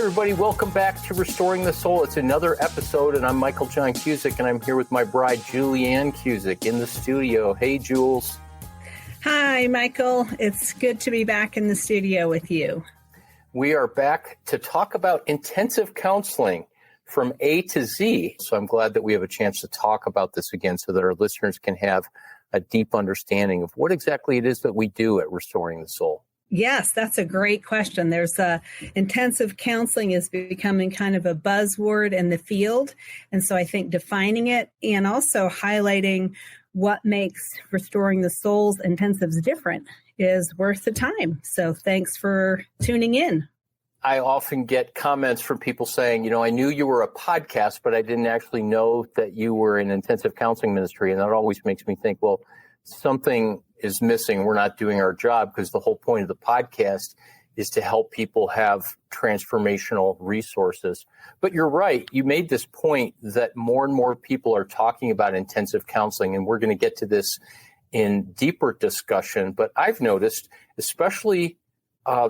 everybody. Welcome back to Restoring the Soul. It's another episode, and I'm Michael John Cusick, and I'm here with my bride, Julianne Cusick, in the studio. Hey, Jules. Hi, Michael. It's good to be back in the studio with you. We are back to talk about intensive counseling from A to Z. So I'm glad that we have a chance to talk about this again so that our listeners can have a deep understanding of what exactly it is that we do at Restoring the Soul. Yes, that's a great question. There's intensive counseling is becoming kind of a buzzword in the field. And so I think defining it and also highlighting what makes Restoring the Soul's intensives different is worth the time. So thanks for tuning in. I often get comments from people saying, I knew you were a podcast, but I didn't actually know that you were in intensive counseling ministry. And that always makes me think, well, something is missing. We're not doing our job, because the whole point of the podcast is to help people have transformational resources. But you're right. You made this point that more and more people are talking about intensive counseling, and we're going to get to this in deeper discussion. But I've noticed, especially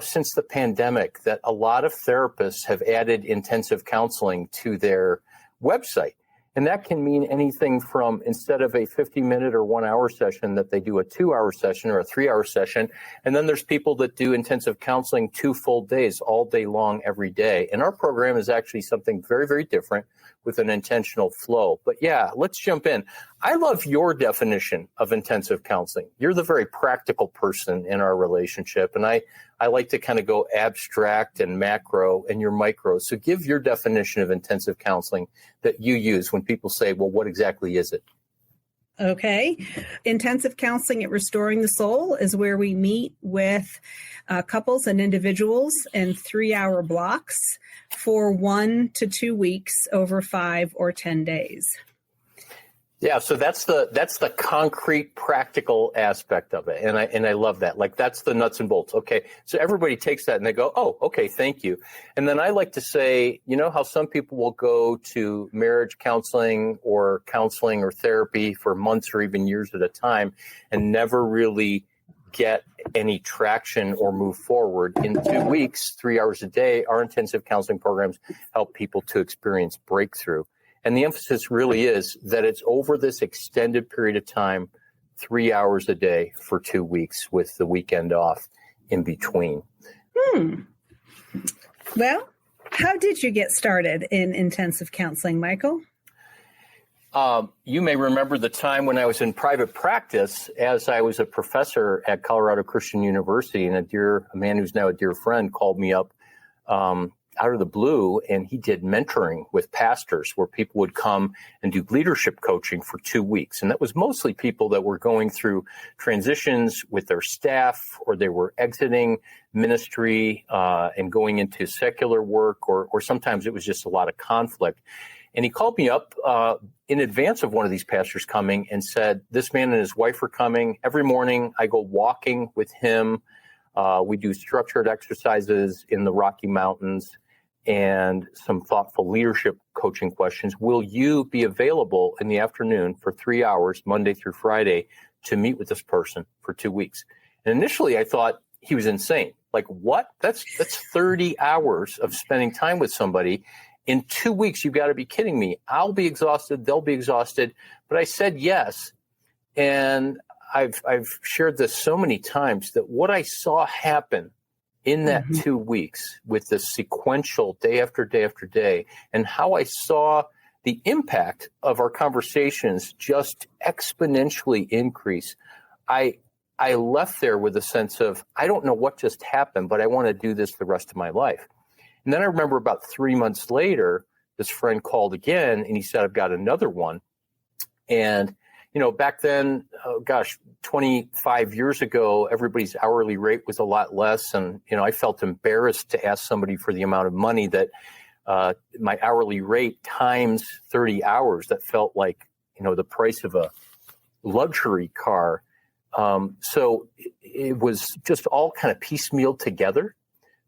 since the pandemic, that a lot of therapists have added intensive counseling to their website. And that can mean anything from, instead of a 50-minute or 1 hour session, that they do a 2 hour session or a 3 hour session. And then there's people that do intensive counseling 2 full days, all day long, every day. And our program is actually something very, very different with an intentional flow. But yeah, let's jump in. I love your definition of intensive counseling. You're the very practical person in our relationship. And I like to kind of go abstract and macro, and you're micro. So give your definition of intensive counseling that you use when people say, well, what exactly is it? Okay. Intensive counseling at Restoring the Soul is where we meet with couples and individuals in 3 hour blocks for 1 to 2 weeks over 5 or 10 days. Yeah, so that's the concrete, practical aspect of it, and I love that. Like, that's the nuts and bolts. Okay, so everybody takes that and they go, oh, okay, thank you. And then I like to say, how some people will go to marriage counseling or therapy for months or even years at a time and never really get any traction or move forward. In 2 weeks, 3 hours a day, our intensive counseling programs help people to experience breakthrough. And the emphasis really is that it's over this extended period of time, 3 hours a day for 2 weeks with the weekend off in between. Well, how did you get started in intensive counseling, Michael? You may remember the time when I was in private practice as I was a professor at Colorado Christian University, and a man who's now a dear friend called me up out of the blue, and he did mentoring with pastors where people would come and do leadership coaching for 2 weeks. And that was mostly people that were going through transitions with their staff, or they were exiting ministry and going into secular work, or sometimes it was just a lot of conflict. And he called me up in advance of one of these pastors coming and said, this man and his wife are coming. Every morning I go walking with him. We do structured exercises in the Rocky Mountains and some thoughtful leadership coaching questions. Will you be available in the afternoon for 3 hours, Monday through Friday, to meet with this person for 2 weeks? And initially I thought he was insane. Like, what? That's 30 hours of spending time with somebody in 2 weeks. You've got to be kidding me. I'll be exhausted. They'll be exhausted. But I said yes. And I've shared this so many times that what I saw happen in that 2 weeks with the sequential day after day after day, and how I saw the impact of our conversations just exponentially increase, I left there with a sense of, I don't know what just happened, but I want to do this the rest of my life. And then I remember about 3 months later, this friend called again and he said, I've got another one. And back then, 25 years ago, everybody's hourly rate was a lot less. And, I felt embarrassed to ask somebody for the amount of money that my hourly rate times 30 hours. That felt like, the price of a luxury car. So it was just all kind of piecemealed together.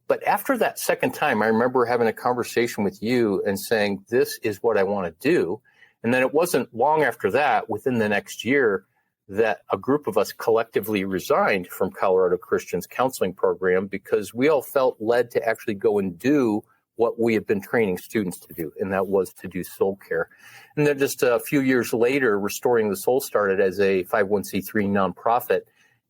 But after that second time, I remember having a conversation with you and saying, this is what I want to do. And then it wasn't long after that, within the next year, that a group of us collectively resigned from Colorado Christian's counseling program because we all felt led to actually go and do what we had been training students to do, and that was to do soul care. And then just a few years later, Restoring the Soul started as a 501c3 nonprofit.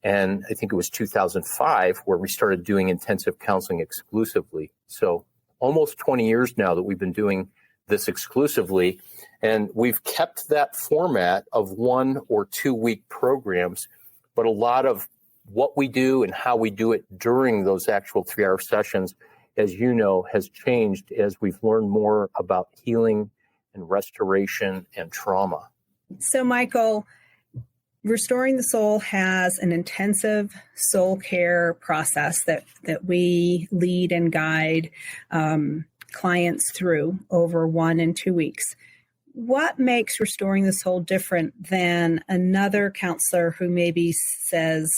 And I think it was 2005 where we started doing intensive counseling exclusively. So almost 20 years now that we've been doing this exclusively. And we've kept that format of 1 or 2 week programs, but a lot of what we do and how we do it during those actual 3-hour sessions, as you know, has changed as we've learned more about healing and restoration and trauma. So, Michael, Restoring the Soul has an intensive soul care process that we lead and guide clients through over 1 and 2 weeks. What makes Restoring the Soul different than another counselor who maybe says,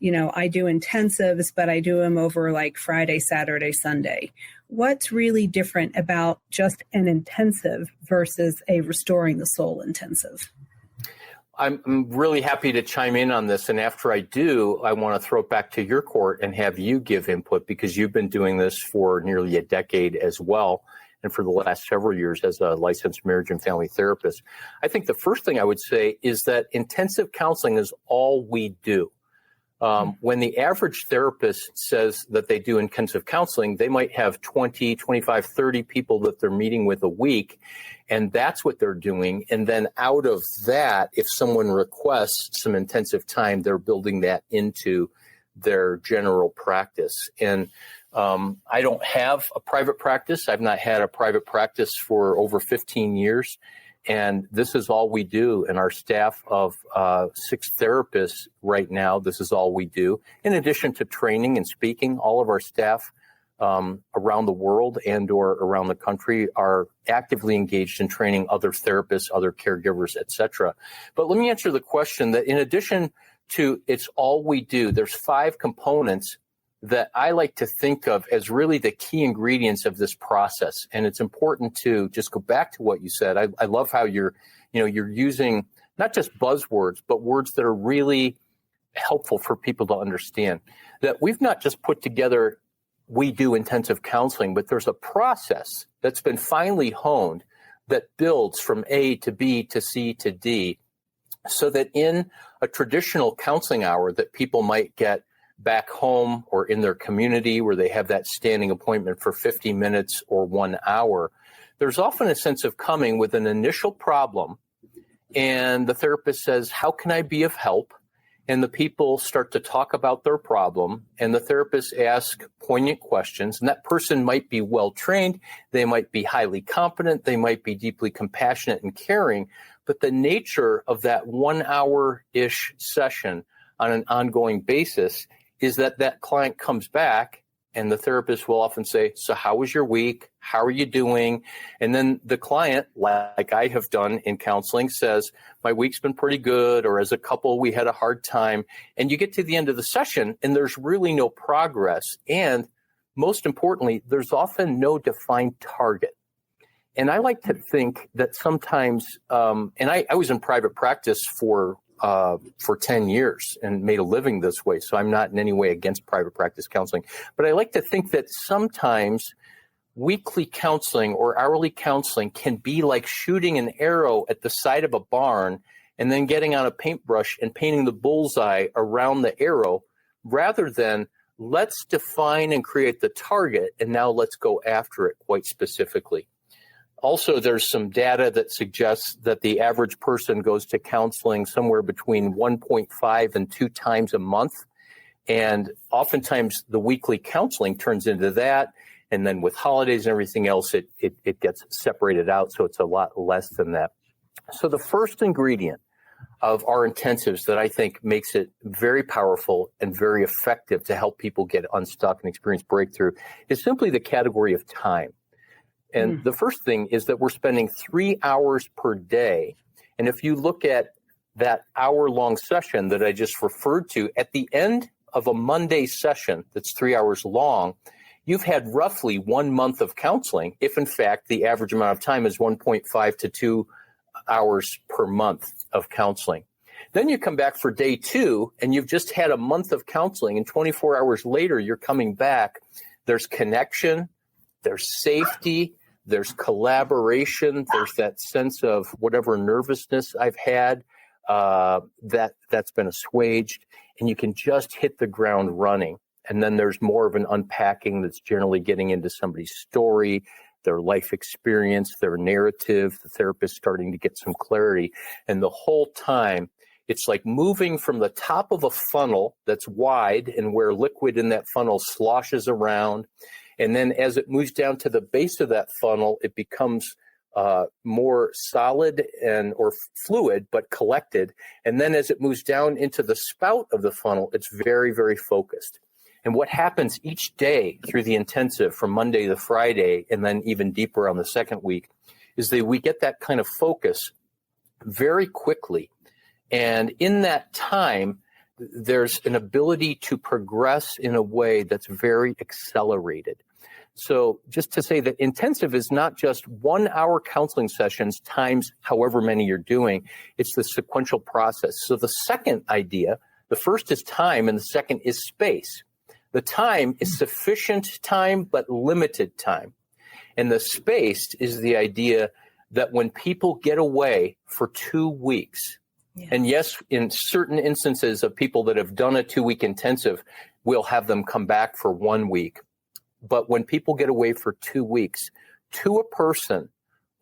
I do intensives, but I do them over like Friday, Saturday, Sunday? What's really different about just an intensive versus a Restoring the Soul intensive? I'm really happy to chime in on this. And after I do, I want to throw it back to your court and have you give input, because you've been doing this for nearly a decade as well, and for the last several years as a licensed marriage and family therapist. I think the first thing I would say is that intensive counseling is all we do. When the average therapist says that they do intensive counseling, they might have 20, 25, 30 people that they're meeting with a week, and that's what they're doing. And then out of that, if someone requests some intensive time, they're building that into their general practice. And I don't have a private practice. I've not had a private practice for over 15 years. And this is all we do. And our staff of 6 therapists right now, this is all we do. In addition to training and speaking, all of our staff around the world and or around the country are actively engaged in training other therapists, other caregivers, et cetera. But let me answer the question that in addition to it's all we do, there's 5 components that I like to think of as really the key ingredients of this process. And it's important to just go back to what you said. I love how you're using not just buzzwords, but words that are really helpful for people to understand. That we've not just put together, we do intensive counseling, but there's a process that's been finely honed that builds from A to B to C to D, so that in a traditional counseling hour that people might get back home or in their community where they have that standing appointment for 50 minutes or 1 hour, there's often a sense of coming with an initial problem, and the therapist says, how can I be of help? And the people start to talk about their problem, and the therapist asks poignant questions, and that person might be well-trained, they might be highly competent, they might be deeply compassionate and caring, but the nature of that 1 hour-ish session on an ongoing basis is that client comes back, and the therapist will often say, so how was your week? How are you doing? And then the client, like I have done in counseling, says, my week's been pretty good, or as a couple, we had a hard time. And you get to the end of the session, and there's really no progress. And most importantly, there's often no defined target. And I like to think that sometimes, and I was in private practice for 10 years and made a living this way. So I'm not in any way against private practice counseling. But I like to think that sometimes weekly counseling or hourly counseling can be like shooting an arrow at the side of a barn and then getting on a paintbrush and painting the bullseye around the arrow, rather than let's define and create the target and now let's go after it quite specifically. Also, there's some data that suggests that the average person goes to counseling somewhere between 1.5 and 2 times a month. And oftentimes the weekly counseling turns into that. And then with holidays and everything else, it gets separated out. So it's a lot less than that. So the first ingredient of our intensives that I think makes it very powerful and very effective to help people get unstuck and experience breakthrough is simply the category of time. And the first thing is that we're spending 3 hours per day. And if you look at that hour-long session that I just referred to, at the end of a Monday session that's 3 hours long, you've had roughly 1 month of counseling, if in fact the average amount of time is 1.5 to 2 hours per month of counseling. Then you come back for day 2, and you've just had a month of counseling, and 24 hours later, you're coming back. There's connection. there's safety, there's collaboration, there's that sense of whatever nervousness I've had that's been assuaged, and you can just hit the ground running. And then there's more of an unpacking that's generally getting into somebody's story, their life experience, their narrative. The therapist starting to get some clarity. And the whole time, it's like moving from the top of a funnel that's wide and where liquid in that funnel sloshes around. And then as it moves down to the base of that funnel, it becomes more solid or fluid, but collected. And then as it moves down into the spout of the funnel, it's very, very focused. And what happens each day through the intensive from Monday to Friday, and then even deeper on the second week, is that we get that kind of focus very quickly. And in that time, there's an ability to progress in a way that's very accelerated. So just to say that intensive is not just 1 hour counseling sessions times however many you're doing, it's the sequential process. So the second idea, the first is time and the second is space. The time is sufficient time, but limited time. And the space is the idea that when people get away for 2 weeks, and yes, in certain instances of people that have done a 2-week intensive, we'll have them come back for 1 week. But when people get away for 2 weeks, to a person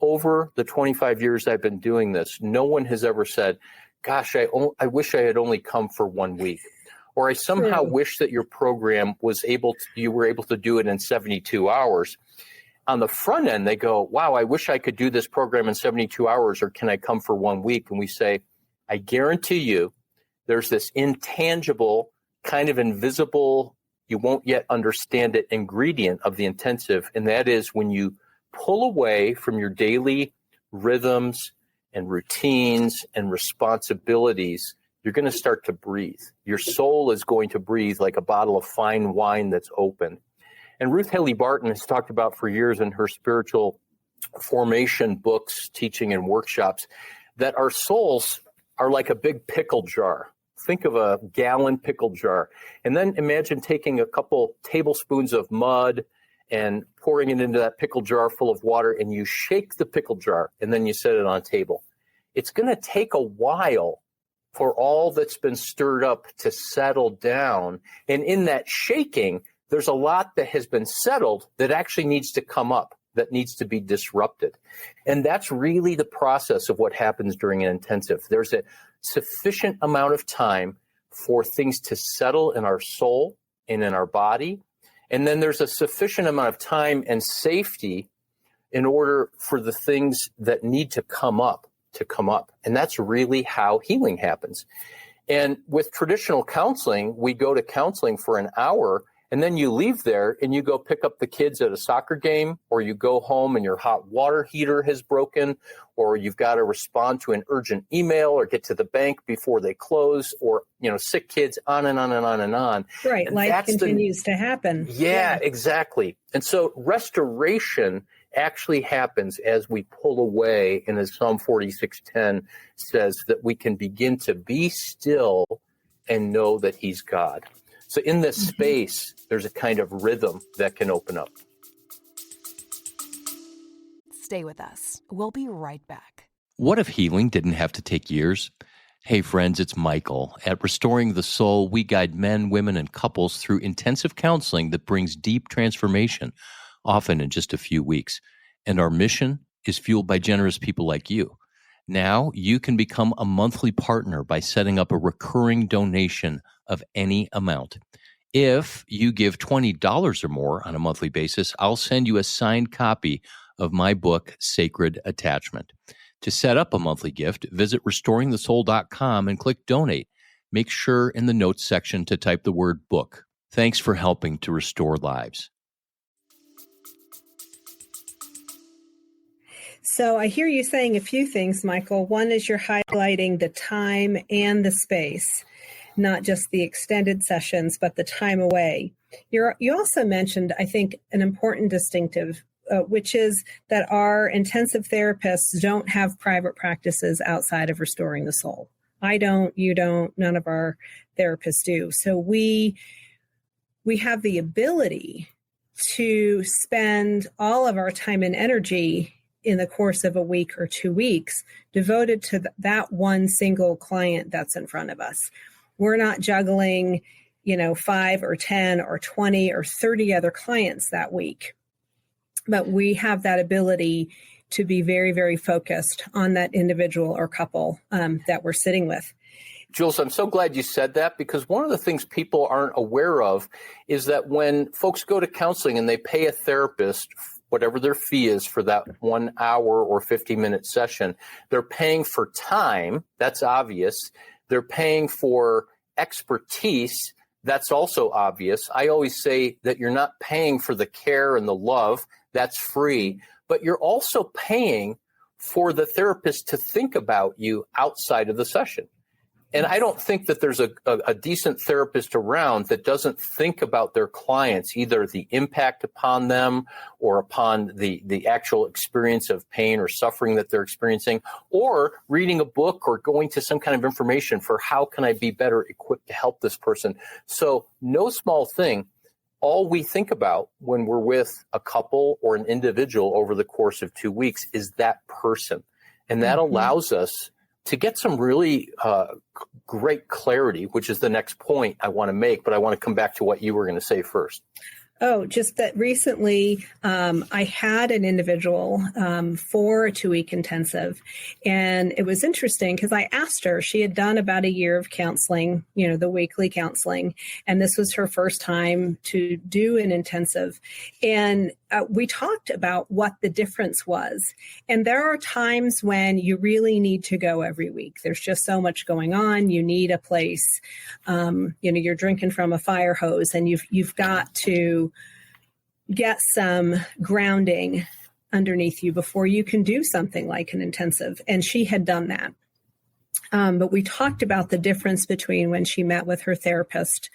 over the 25 years I've been doing this, no one has ever said, gosh, I wish I had only come for 1 week. Or I somehow wish that your program you were able to do it in 72 hours. On the front end, they go, wow, I wish I could do this program in 72 hours, or can I come for 1 week? And we say, I guarantee you there's this intangible, kind of invisible, you won't yet understand it ingredient of the intensive. And that is when you pull away from your daily rhythms and routines and responsibilities, you're going to start to breathe. Your soul is going to breathe like a bottle of fine wine that's opened. And Ruth Haley Barton has talked about for years in her spiritual formation books, teaching and workshops, that our souls are like a big pickle jar. Think of a gallon pickle jar. And then imagine taking a couple tablespoons of mud and pouring it into that pickle jar full of water, and you shake the pickle jar, and then you set it on a table. It's going to take a while for all that's been stirred up to settle down. And in that shaking, there's a lot that has been settled that actually needs to come up, that needs to be disrupted. And that's really the process of what happens during an intensive. There's a sufficient amount of time for things to settle in our soul and in our body. And then there's a sufficient amount of time and safety in order for the things that need to come up to come up. And that's really how healing happens. And with traditional counseling, we go to counseling for an hour, and then you leave there and you go pick up the kids at a soccer game, or you go home and your hot water heater has broken, or you've got to respond to an urgent email or get to the bank before they close, or, sick kids, on and on and on and on. Right. And life continues to happen. Yeah, exactly. And so restoration actually happens as we pull away, and as Psalm 46:10 says, that we can begin to be still and know that he's God. So in this space, there's a kind of rhythm that can open up. Stay with us. We'll be right back. What if healing didn't have to take years? Hey friends, it's Michael. At Restoring the Soul, we guide men, women, and couples through intensive counseling that brings deep transformation, often in just a few weeks. And our mission is fueled by generous people like you. Now you can become a monthly partner by setting up a recurring donation of any amount. If you give $20 or more on a monthly basis, I'll send you a signed copy of my book, Sacred Attachment. To set up a monthly gift, visit restoringthesoul.com and click donate. Make sure in the notes section to type the word book. Thanks for helping to restore lives. So I hear you saying a few things, Michael. One is you're highlighting the time and the space, not just the extended sessions, but the time away. You also mentioned, I think, an important distinctive, which is that our intensive therapists don't have private practices outside of Restoring the Soul. I don't, you don't, none of our therapists do. So we have the ability to spend all of our time and energy in the course of a week or 2 weeks devoted to that one single client that's in front of us. We're not juggling, 5 or 10 or 20 or 30 other clients that week. But we have that ability to be very, very focused on that individual or couple that we're sitting with. Jules, I'm so glad you said that, because one of the things people aren't aware of is that when folks go to counseling and they pay a therapist, whatever their fee is for that 1 hour or 50-minute session, they're paying for time. That's obvious. They're paying for expertise. That's also obvious. I always say that you're not paying for the care and the love. That's free. But you're also paying for the therapist to think about you outside of the session. And I don't think that there's a decent therapist around that doesn't think about their clients, either the impact upon them or upon the actual experience of pain or suffering that they're experiencing, or reading a book or going to some kind of information for how can I be better equipped to help this person. So no small thing. All we think about when we're with a couple or an individual over the course of 2 weeks is that person. And that allows us to get some really great clarity, which is the next point I want to make, but I want to come back to what you were going to say first. Oh, just that recently I had an individual for a 2-week intensive. And it was interesting because I asked her, she had done about a year of counseling, the weekly counseling. And this was her first time to do an intensive. And we talked about what the difference was. And there are times when you really need to go every week. There's just so much going on. You need a place, you're drinking from a fire hose, and you've got to get some grounding underneath you before you can do something like an intensive. And she had done that. But we talked about the difference between when she met with her therapist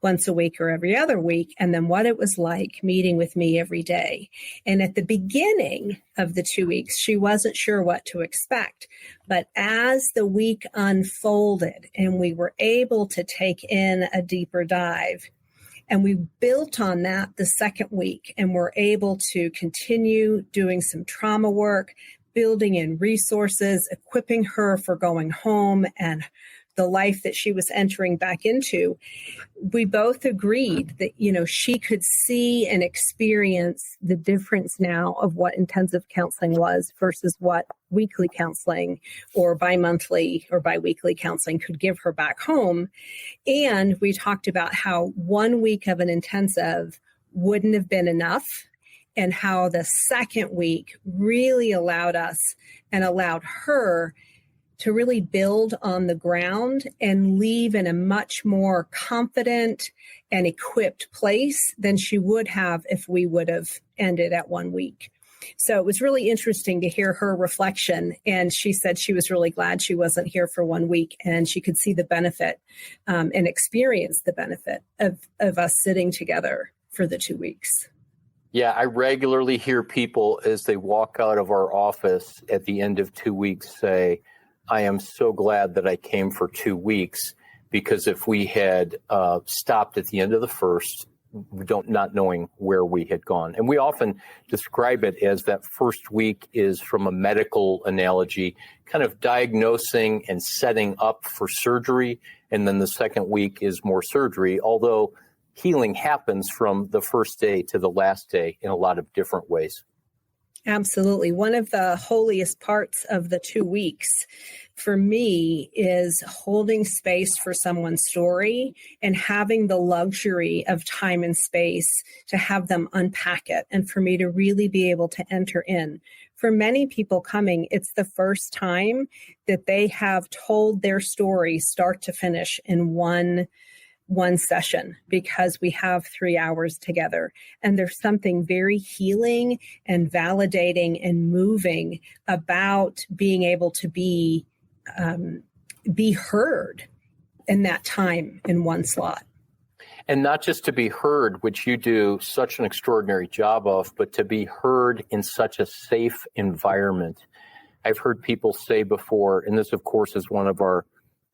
once a week or every other week, and then what it was like meeting with me every day. And at the beginning of the 2 weeks, she wasn't sure what to expect. But as the week unfolded and we were able to take in a deeper dive, and we built on that the second week, and we're able to continue doing some trauma work, building in resources, equipping her for going home and the life that she was entering back into. We both agreed that, she could see and experience the difference now of what intensive counseling was versus what weekly counseling or bi-monthly or bi-weekly counseling could give her back home. And we talked about how 1 week of an intensive wouldn't have been enough, and how the second week really allowed us and allowed her to really build on the ground and leave in a much more confident and equipped place than she would have if we would have ended at 1 week. So it was really interesting to hear her reflection. And she said she was really glad she wasn't here for 1 week, and she could see the benefit and experience the benefit of us sitting together for the 2 weeks. Yeah, I regularly hear people as they walk out of our office at the end of 2 weeks say, I am so glad that I came for 2 weeks, because if we had stopped at the end of the first, not knowing where we had gone. And we often describe it as that first week is, from a medical analogy, kind of diagnosing and setting up for surgery. And then the second week is more surgery, although healing happens from the first day to the last day in a lot of different ways. Absolutely. One of the holiest parts of the 2 weeks for me is holding space for someone's story and having the luxury of time and space to have them unpack it, and for me to really be able to enter in. For many people coming, it's the first time that they have told their story start to finish in one session, because we have 3 hours together. And there's something very healing and validating and moving about being able to be heard in that time in one slot. And not just to be heard, which you do such an extraordinary job of, but to be heard in such a safe environment. I've heard people say before, and this, of course, is one of our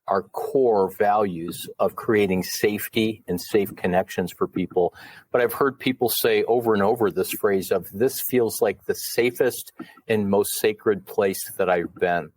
our core values of creating safety and safe connections for people. But I've heard people say over and over this phrase of, this feels like the safest and most sacred place that I've been.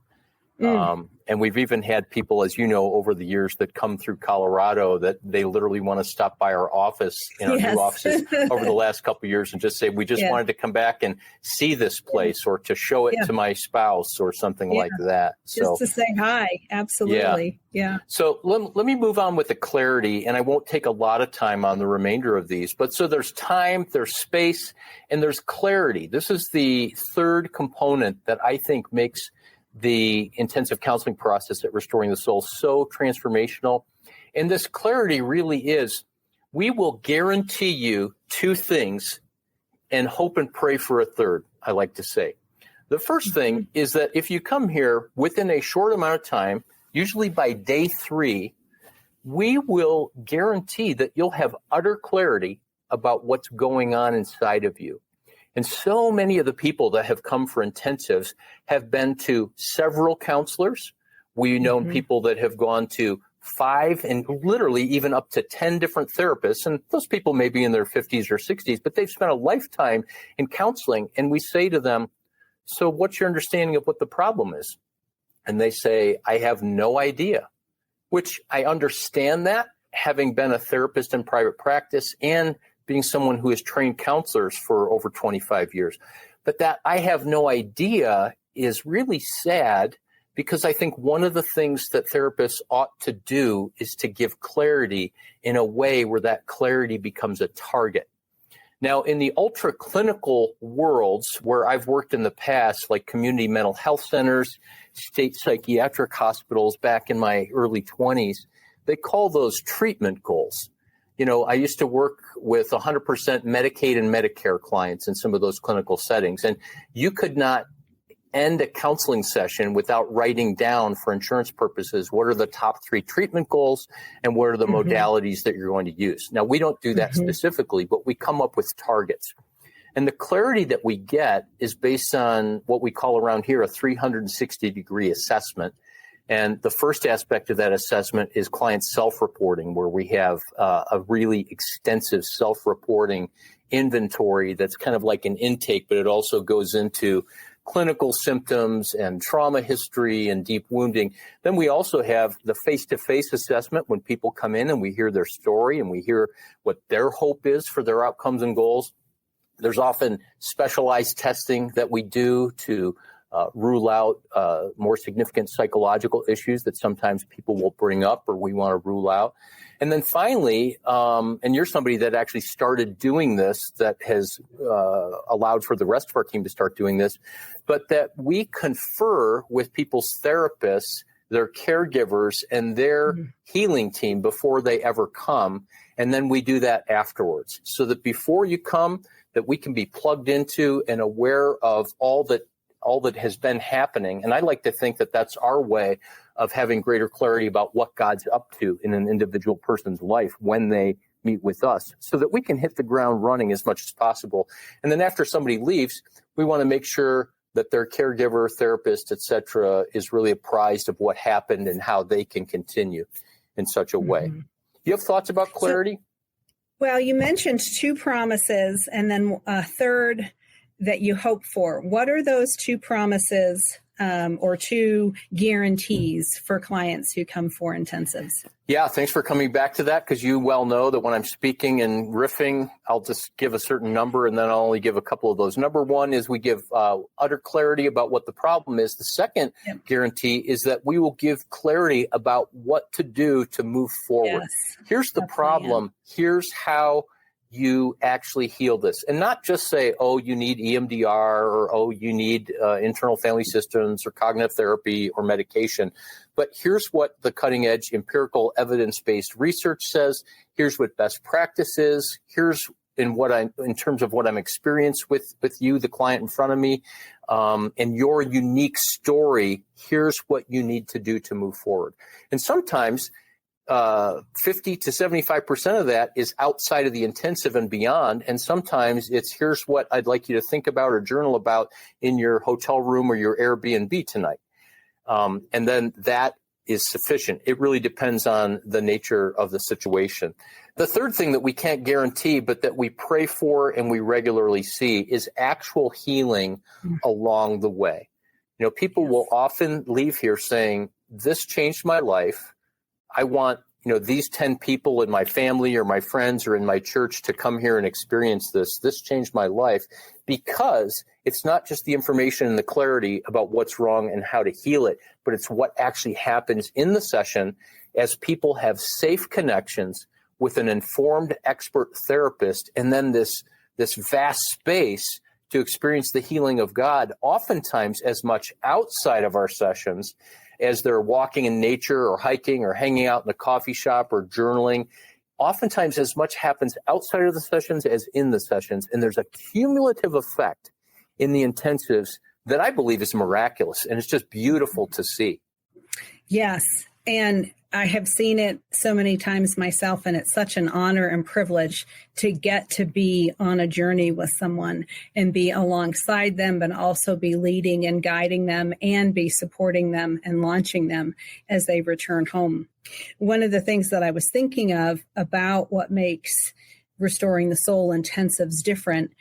And we've even had people, as you know, over the years that come through Colorado that they literally want to stop by our office in our new offices over the last couple of years and just say, we just wanted to come back and see this place or to show it to my spouse or something like that. Just to say hi. Absolutely. Yeah. So let me move on with the clarity, and I won't take a lot of time on the remainder of these. But so there's time, there's space, and there's clarity. This is the third component that I think makes the intensive counseling process at Restoring the Soul so transformational. And this clarity really is, we will guarantee you two things and hope and pray for a third, I like to say. The first thing is that if you come here within a short amount of time, usually by day 3, we will guarantee that you'll have utter clarity about what's going on inside of you. And so many of the people that have come for intensives have been to several counselors. We've known people that have gone to 5 and literally even up to 10 different therapists. And those people may be in their 50s or 60s, but they've spent a lifetime in counseling. And we say to them, so what's your understanding of what the problem is? And they say, I have no idea, which I understand that, having been a therapist in private practice and being someone who has trained counselors for over 25 years. But that I have no idea is really sad, because I think one of the things that therapists ought to do is to give clarity in a way where that clarity becomes a target. Now, in the ultra clinical worlds where I've worked in the past, like community mental health centers, state psychiatric hospitals back in my early 20s, they call those treatment goals. You know, I used to work with 100% Medicaid and Medicare clients in some of those clinical settings, and you could not end a counseling session without writing down, for insurance purposes, what are the top 3 treatment goals and what are the modalities that you're going to use. Now, we don't do that specifically, but we come up with targets. And the clarity that we get is based on what we call around here a 360-degree assessment. And the first aspect of that assessment is client self-reporting, where we have a really extensive self-reporting inventory that's kind of like an intake, but it also goes into clinical symptoms and trauma history and deep wounding. Then we also have the face-to-face assessment when people come in and we hear their story and we hear what their hope is for their outcomes and goals. There's often specialized testing that we do to rule out more significant psychological issues that sometimes people will bring up or we want to rule out. And then finally, and you're somebody that actually started doing this, that has allowed for the rest of our team to start doing this, but that we confer with people's therapists, their caregivers, and their healing team before they ever come. And then we do that afterwards, so that before you come, that we can be plugged into and aware of all that has been happening. And I like to think that that's our way of having greater clarity about what God's up to in an individual person's life when they meet with us, so that we can hit the ground running as much as possible. And then after somebody leaves, we want to make sure that their caregiver, therapist, et cetera, is really apprised of what happened and how they can continue in such a way. You have thoughts about clarity? Well, you mentioned 2 promises and then a third that you hope for. What are those 2 promises or 2 guarantees for clients who come for intensives? Yeah, thanks for coming back to that, because you well know that when I'm speaking and riffing, I'll just give a certain number and then I'll only give a couple of those. Number 1 is we give utter clarity about what the problem is. The second guarantee is that we will give clarity about what to do to move forward. Here's the problem. Here's how you actually heal this, and not just say, oh, you need EMDR, or oh, you need internal family systems or cognitive therapy or medication. But here's what the cutting edge empirical evidence-based research says. Here's what best practice is. Here's in terms of what I'm experienced with you, the client in front of me, and your unique story. Here's what you need to do to move forward. And sometimes 50 to 75% of that is outside of the intensive and beyond. And sometimes it's, here's what I'd like you to think about or journal about in your hotel room or your Airbnb tonight. And then that is sufficient. It really depends on the nature of the situation. The third thing that we can't guarantee, but that we pray for and we regularly see, is actual healing along the way. You know, people will often leave here saying, this changed my life. I want, these 10 people in my family or my friends or in my church to come here and experience this. This changed my life, because it's not just the information and the clarity about what's wrong and how to heal it, but it's what actually happens in the session as people have safe connections with an informed expert therapist, and then this vast space to experience the healing of God, oftentimes as much outside of our sessions as they're walking in nature or hiking or hanging out in a coffee shop or journaling. Oftentimes as much happens outside of the sessions as in the sessions. And there's a cumulative effect in the intensives that I believe is miraculous. And it's just beautiful to see. Yes. And I have seen it so many times myself, and it's such an honor and privilege to get to be on a journey with someone and be alongside them, but also be leading and guiding them and be supporting them and launching them as they return home. One of the things that I was thinking of about what makes Restoring the Soul intensives different,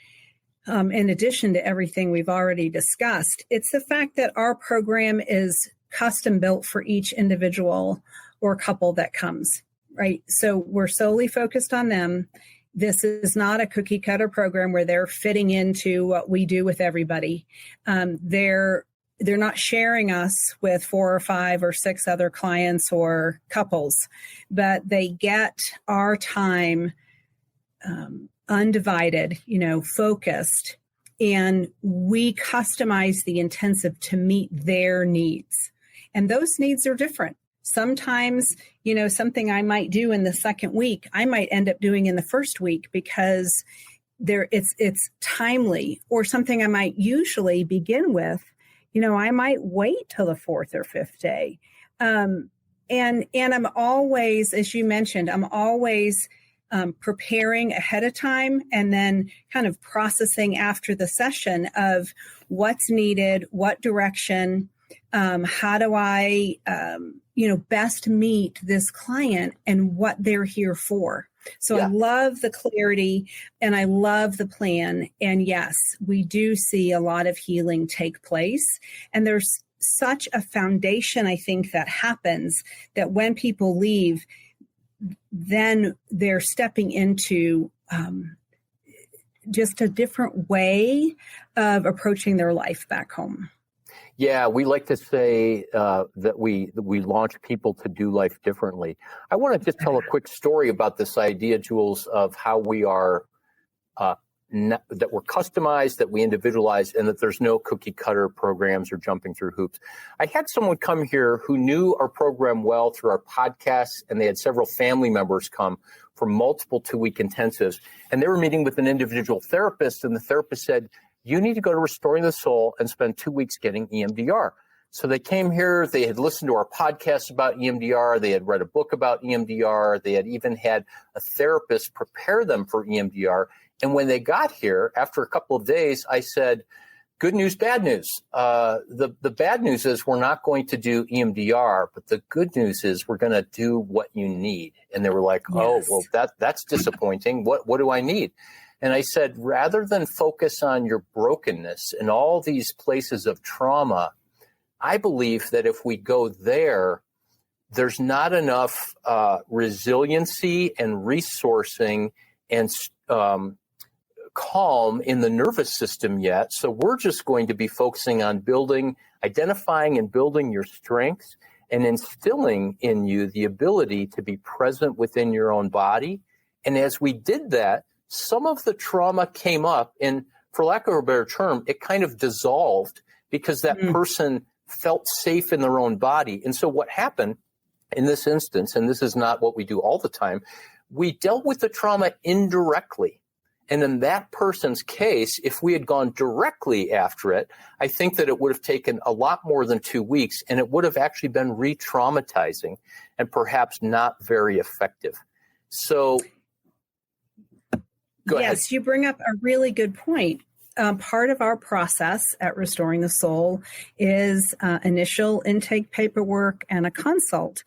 in addition to everything we've already discussed, it's the fact that our program is custom built for each individual or couple that comes, right? So we're solely focused on them. This is not a cookie cutter program where they're fitting into what we do with everybody. They're not sharing us with 4 or 5 or 6 other clients or couples, but they get our time undivided, focused, and we customize the intensive to meet their needs. And those needs are different. Sometimes, something I might do in the second week, I might end up doing in the first week because it's timely, or something I might usually begin with, I might wait till the 4th or 5th day. And I'm always, as you mentioned, I'm always preparing ahead of time and then kind of processing after the session of what's needed, what direction, how do I, best meet this client and what they're here for. So I love the clarity and I love the plan. And yes, we do see a lot of healing take place. And there's such a foundation, I think, that happens that when people leave, then they're stepping into just a different way of approaching their life back home. Yeah, we like to say that we launch people to do life differently. I want to just tell a quick story about this idea, Jules, of how we are, that we're customized, that we individualize, and that there's no cookie cutter programs or jumping through hoops. I had someone come here who knew our program well through our podcasts, and they had several family members come for multiple 2-week intensives. And they were meeting with an individual therapist, and the therapist said, you need to go to Restoring the Soul and spend 2 weeks getting EMDR. So they came here, they had listened to our podcast about EMDR, they had read a book about EMDR, they had even had a therapist prepare them for EMDR. And when they got here, after a couple of days, I said, good news, bad news. The bad news is we're not going to do EMDR, but the good news is we're going to do what you need. And they were like, oh, well, that's disappointing. What do I need? And I said, rather than focus on your brokenness and all these places of trauma, I believe that if we go there, there's not enough resiliency and resourcing and calm in the nervous system yet. So we're just going to be focusing on identifying and building your strengths and instilling in you the ability to be present within your own body. And as we did that, some of the trauma came up, and for lack of a better term, it kind of dissolved because that person felt safe in their own body. And so what happened in this instance, and this is not what we do all the time, we dealt with the trauma indirectly. And in that person's case, if we had gone directly after it, I think that it would have taken a lot more than 2 weeks, and it would have actually been re-traumatizing and perhaps not very effective. So, go ahead. Yes, you bring up a really good point. part of our process at Restoring the Soul is initial intake paperwork and a consult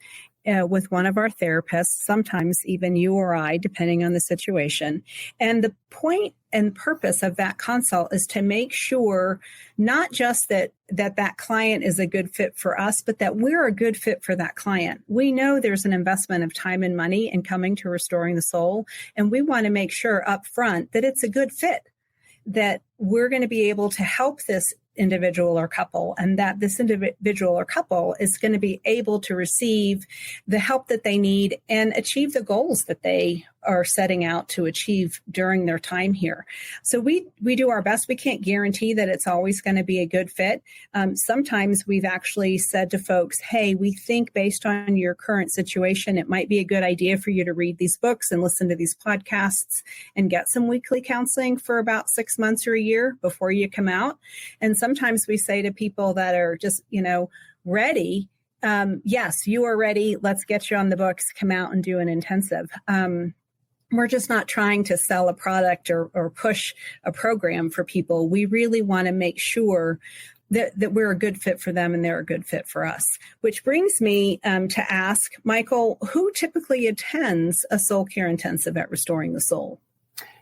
with one of our therapists, sometimes even you or I, depending on the situation. And the point and purpose of that consult is to make sure not just that client is a good fit for us, but that we're a good fit for that client. We know there's an investment of time and money in coming to Restoring the Soul, and we want to make sure up front that it's a good fit, that we're going to be able to help this individual or couple, and that this individual or couple is going to be able to receive the help that they need and achieve the goals that they are setting out to achieve during their time here. So we do our best. We can't guarantee that it's always going to be a good fit. Sometimes we've actually said to folks, hey, we think based on your current situation, it might be a good idea for you to read these books and listen to these podcasts and get some weekly counseling for about 6 months or a year before you come out. And sometimes we say to people that are just, ready, yes, you are ready. Let's get you on the books, come out and do an intensive. We're just not trying to sell a product or push a program for people. We really want to make sure that we're a good fit for them and they're a good fit for us. Which brings me to ask, Michael, who typically attends a soul care intensive at Restoring the Soul?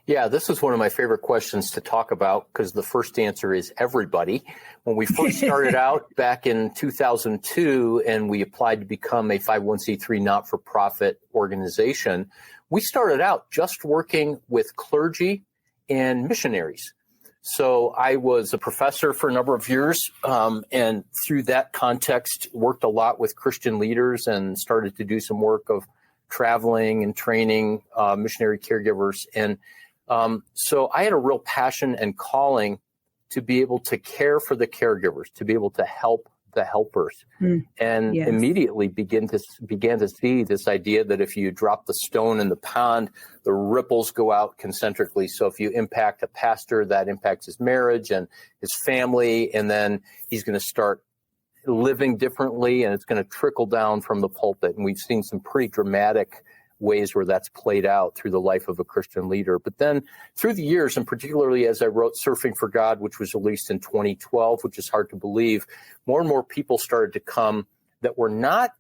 Yeah, this is one of my favorite questions to talk about because the first answer is everybody. When we first started out back in 2002 and we applied to become a 501c3 not-for-profit organization, we started out just working with clergy and missionaries. So I was a professor for a number of years, and through that context, worked a lot with Christian leaders and started to do some work of traveling and training missionary caregivers. And so I had a real passion and calling to be able to care for the caregivers, to be able to help the helpers, and yes. immediately began to see this idea that if you drop the stone in the pond, the ripples go out concentrically. So if you impact a pastor, that impacts his marriage and his family, and then he's going to start living differently, and it's going to trickle down from the pulpit. And we've seen some pretty dramatic ways where that's played out through the life of a Christian leader. But then through the years, and particularly as I wrote Surfing for God, which was released in 2012, which is hard to believe, more and more people started to come that were not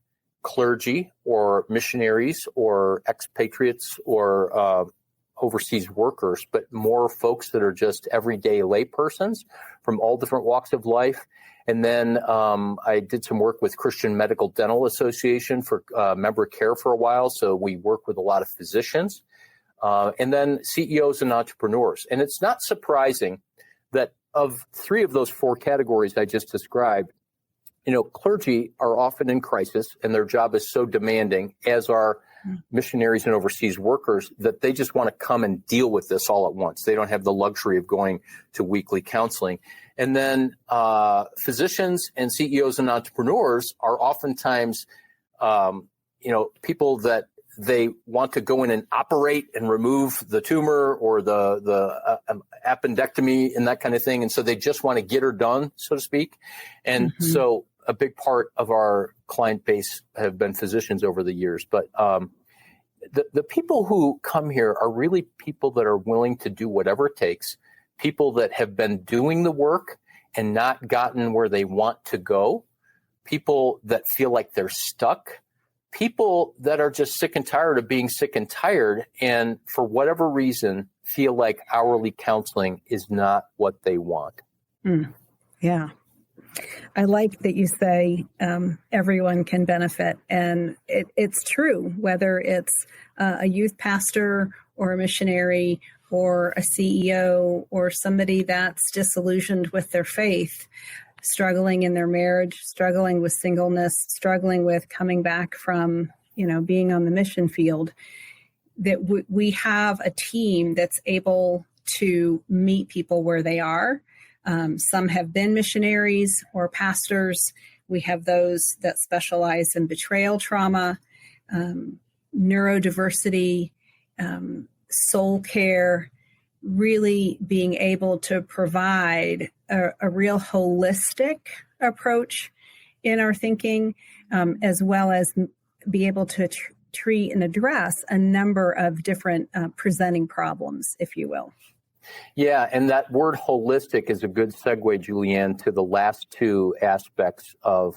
clergy or missionaries or expatriates or overseas workers, but more folks that are just everyday laypersons from all different walks of life. And then I did some work with Christian Medical Dental Association for member care for a while. So we work with a lot of physicians and then CEOs and entrepreneurs. And it's not surprising that of three of those four categories I just described, clergy are often in crisis and their job is so demanding, as are missionaries and overseas workers, that they just want to come and deal with this all at once. They don't have the luxury of going to weekly counseling. And then physicians and CEOs and entrepreneurs are oftentimes, people that they want to go in and operate and remove the tumor or the appendectomy and that kind of thing. And so they just want to get her done, so to speak. And so a big part of our client base have been physicians over the years. But the people who come here are really people that are willing to do whatever it takes, people that have been doing the work and not gotten where they want to go, people that feel like they're stuck, people that are just sick and tired of being sick and tired, and for whatever reason feel like hourly counseling is not what they want. Yeah. I like that you say everyone can benefit, and it's true, whether it's a youth pastor or a missionary or a CEO or somebody that's disillusioned with their faith, struggling in their marriage, struggling with singleness, struggling with coming back from, being on the mission field, that we have a team that's able to meet people where they are. Some have been missionaries or pastors. We have those that specialize in betrayal trauma, neurodiversity, soul care, really being able to provide a real holistic approach in our thinking, as well as be able to treat and address a number of different presenting problems, if you will. Yeah, and that word holistic is a good segue, Julianne, to the last two aspects of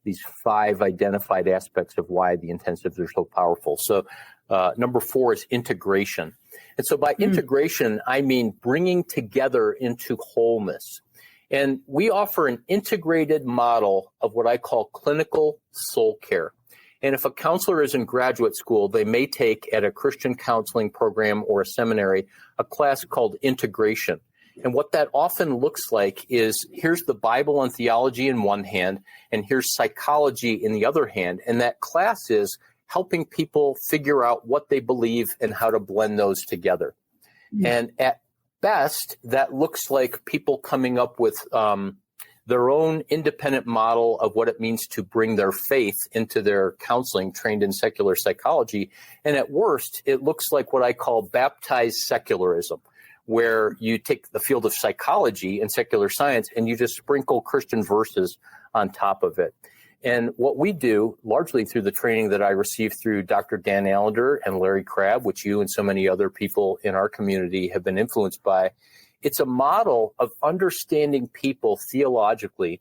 these 5 identified aspects of why the intensives are so powerful. So number 4 is integration. And so by integration, I mean bringing together into wholeness. And we offer an integrated model of what I call clinical soul care. And if a counselor is in graduate school, they may take at a Christian counseling program or a seminary a class called integration. And what that often looks like is here's the Bible and theology in one hand, and here's psychology in the other hand. And that class is helping people figure out what they believe and how to blend those together. And at best, that looks like people coming up with their own independent model of what it means to bring their faith into their counseling trained in secular psychology. And at worst, it looks like what I call baptized secularism, where you take the field of psychology and secular science and you just sprinkle Christian verses on top of it. And what we do, largely through the training that I received through Dr. Dan Allender and Larry Crabb, which you and so many other people in our community have been influenced by, it's a model of understanding people theologically,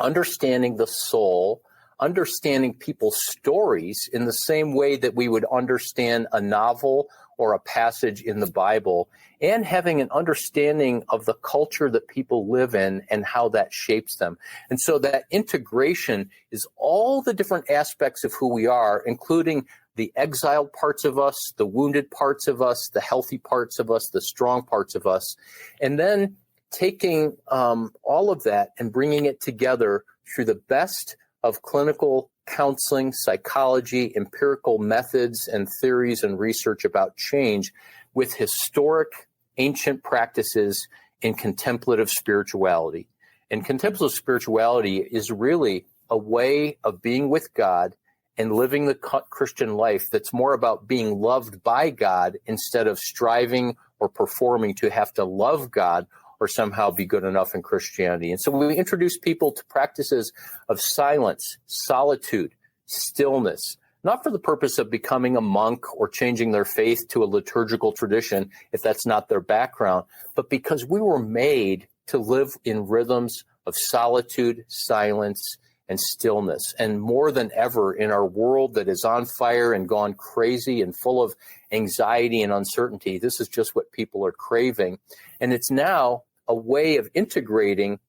understanding the soul, understanding people's stories in the same way that we would understand a novel or a passage in the Bible, and having an understanding of the culture that people live in and how that shapes them. And so that integration is all the different aspects of who we are, including the exiled parts of us, the wounded parts of us, the healthy parts of us, the strong parts of us, and then taking all of that and bringing it together through the best of clinical counseling, psychology, empirical methods and theories and research about change with historic ancient practices in contemplative spirituality. And contemplative spirituality is really a way of being with God and living the Christian life that's more about being loved by God instead of striving or performing to have to love God or somehow be good enough in Christianity. And so we introduce people to practices of silence, solitude, stillness, not for the purpose of becoming a monk or changing their faith to a liturgical tradition, if that's not their background, but because we were made to live in rhythms of solitude, silence, and stillness. And more than ever in our world that is on fire and gone crazy and full of anxiety and uncertainty, this is just what people are craving. And it's now a way of integrating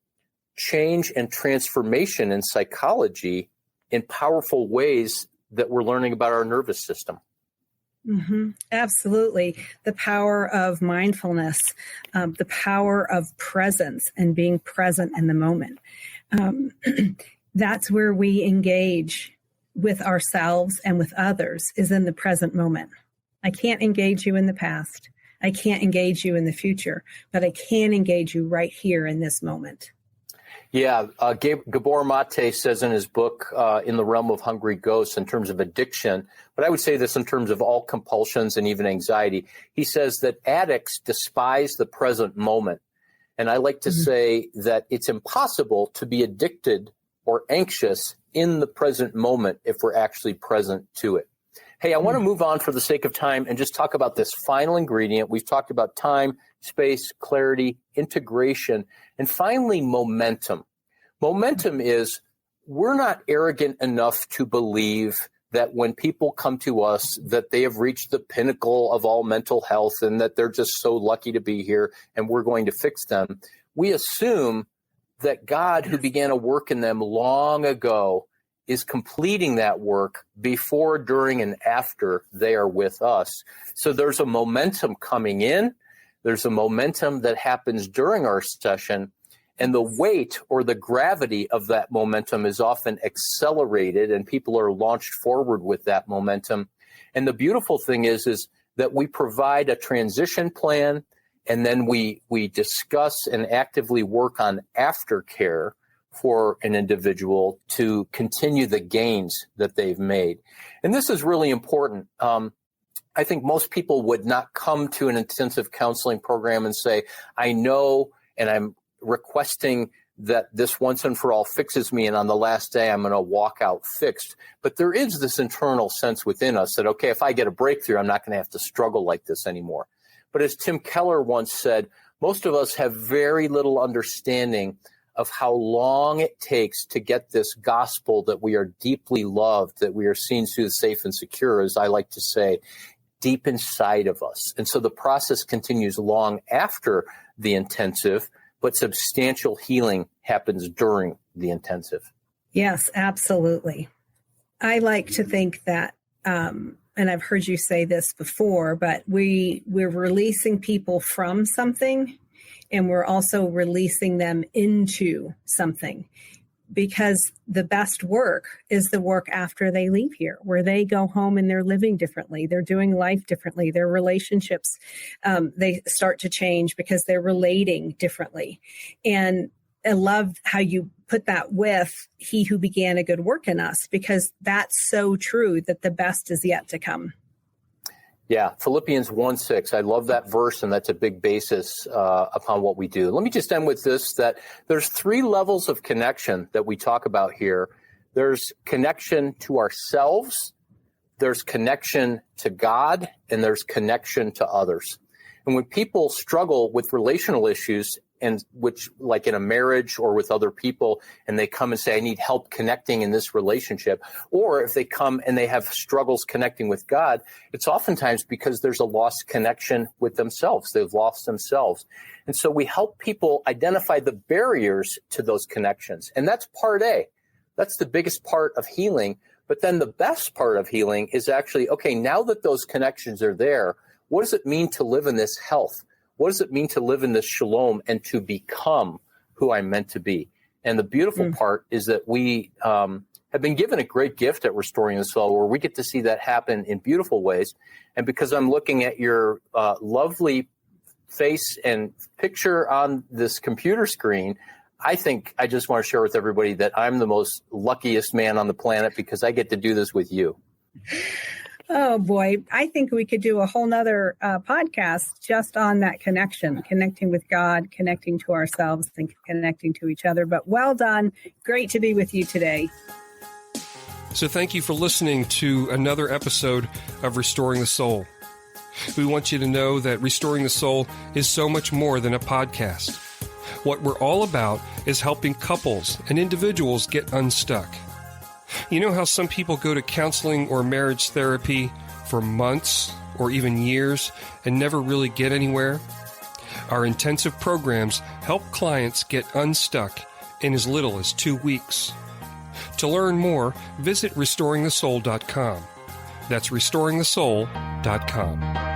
change and transformation in psychology in powerful ways that we're learning about our nervous system. Mm-hmm. Absolutely. The power of mindfulness, the power of presence and being present in the moment. That's where we engage with ourselves and with others, is in the present moment. I can't engage you in the past. I can't engage you in the future, but I can engage you right here in this moment. Yeah, Gabor Mate says in his book, In the Realm of Hungry Ghosts, in terms of addiction, but I would say this in terms of all compulsions and even anxiety. He says that addicts despise the present moment. And I like to say that it's impossible to be addicted or anxious in the present moment if we're actually present to it. Hey, I want to move on for the sake of time and just talk about this final ingredient. We've talked about time, space, clarity, integration, and finally, momentum. Momentum is we're not arrogant enough to believe that when people come to us that they have reached the pinnacle of all mental health and that they're just so lucky to be here and we're going to fix them. We assume that God, who began a work in them long ago, is completing that work before, during, and after they are with us. So there's a momentum coming in. There's a momentum that happens during our session, and the weight or the gravity of that momentum is often accelerated, and people are launched forward with that momentum. And the beautiful thing is that we provide a transition plan, and then we discuss and actively work on aftercare for an individual to continue the gains that they've made. And this is really important. I think most people would not come to an intensive counseling program and say, I know, and I'm requesting that this once and for all fixes me, and on the last day I'm going to walk out fixed. But there is this internal sense within us that, okay, if I get a breakthrough, I'm not going to have to struggle like this anymore. But as Tim Keller once said, most of us have very little understanding of how long it takes to get this gospel that we are deeply loved, that we are seen, soothed, safe, and secure, as I like to say, deep inside of us. And so the process continues long after the intensive, but substantial healing happens during the intensive. Yes, absolutely. I like to think that, and I've heard you say this before, but we're releasing people from something, and we're also releasing them into something, because the best work is the work after they leave here, where they go home and they're living differently. They're doing life differently. Their relationships, they start to change because they're relating differently. And I love how you put that with he who began a good work in us, because that's so true, that the best is yet to come. Yeah, Philippians 1:6. I love that verse, and that's a big basis upon what we do. Let me just end with this, that there's 3 levels of connection that we talk about here. There's connection to ourselves, there's connection to God, and there's connection to others. And when people struggle with relational issues, and which, like in a marriage or with other people, and they come and say, I need help connecting in this relationship, or if they come and they have struggles connecting with God, it's oftentimes because there's a lost connection with themselves. They've lost themselves. And so we help people identify the barriers to those connections. And that's part A. That's the biggest part of healing. But then the best part of healing is actually, okay, now that those connections are there, what does it mean to live in this health? What does it mean to live in this shalom and to become who I'm meant to be? And the beautiful part is that we have been given a great gift at Restoring the Soul, where we get to see that happen in beautiful ways. And because I'm looking at your lovely face and picture on this computer screen, I think I just want to share with everybody that I'm the most luckiest man on the planet, because I get to do this with you. Oh, boy. I think we could do a whole nother podcast just on that connection, connecting with God, connecting to ourselves, and connecting to each other. But well done. Great to be with you today. So thank you for listening to another episode of Restoring the Soul. We want you to know that Restoring the Soul is so much more than a podcast. What we're all about is helping couples and individuals get unstuck. You know how some people go to counseling or marriage therapy for months or even years and never really get anywhere? Our intensive programs help clients get unstuck in as little as 2 weeks. To learn more, visit restoringthesoul.com. That's restoringthesoul.com.